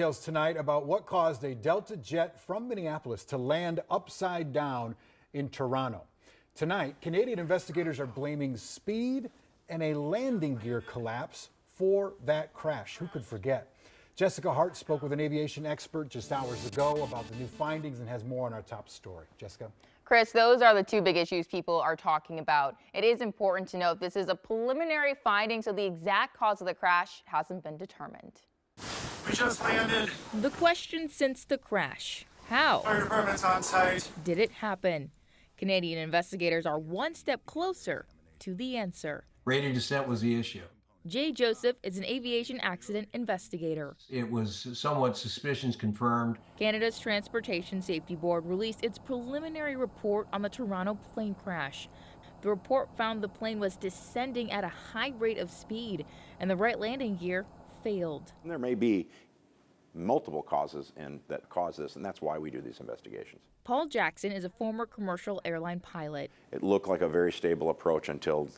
Details tonight about what caused a Delta jet from Minneapolis to land upside down in Toronto. Tonight, Canadian investigators are blaming speed and a landing gear collapse for that crash. Who could forget? Jessica Hart spoke with an aviation expert just hours ago about the new findings and has more on our top story. Jessica? Chris, those are the two big issues people are talking about. It is important to note this is a preliminary finding, so the exact cause of the crash hasn't been determined. We just landed. The question since the crash: how? Fire department's on site. Did it happen? Canadian investigators are one step closer to the answer. Rate of descent was the issue. Jay Joseph is an aviation accident investigator. It was somewhat suspicions confirmed. Canada's Transportation Safety Board released its preliminary report on the Toronto plane crash. The report found the plane was descending at a high rate of speed and the right landing gear failed. There may be multiple causes that cause this, and that's why we do these investigations. Paul Jackson is a former commercial airline pilot. It looked like a very stable approach until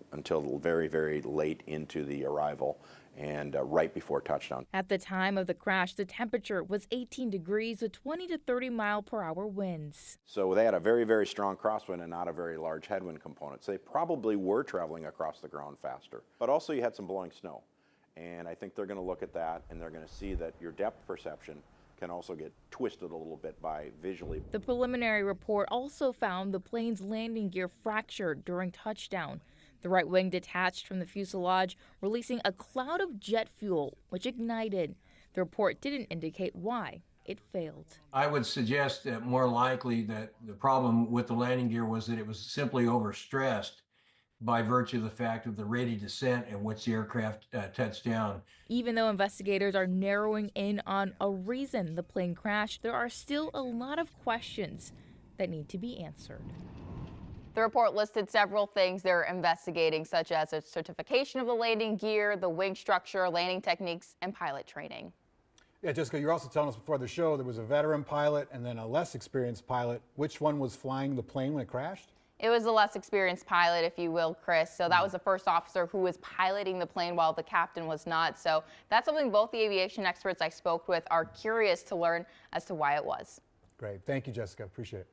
very, very late into the arrival and right before touchdown. At the time of the crash, the temperature was 18 degrees with 20 to 30 mile per hour winds. So they had a very, very strong crosswind and not a very large headwind component. So they probably were traveling across the ground faster. But also you had some blowing snow. And I think they're going to look at that and they're going to see that your depth perception can also get twisted a little bit by visually. The preliminary report also found the plane's landing gear fractured during touchdown. The right wing detached from the fuselage, releasing a cloud of jet fuel, which ignited. The report didn't indicate why it failed. I would suggest that more likely that the problem with the landing gear was that it was simply overstressed by virtue of the fact of the rate of descent at which the aircraft touched down. Even though investigators are narrowing in on a reason the plane crashed, there are still a lot of questions that need to be answered. The report listed several things they're investigating, such as a certification of the landing gear, the wing structure, landing techniques, and pilot training. Yeah, Jessica, you're also telling us before the show there was a veteran pilot and then a less experienced pilot. Which one was flying the plane when it crashed? It was the less experienced pilot, if you will, Chris. So that was the first officer who was piloting the plane while the captain was not. So that's something both the aviation experts I spoke with are curious to learn as to why it was. Great. Thank you, Jessica. Appreciate it.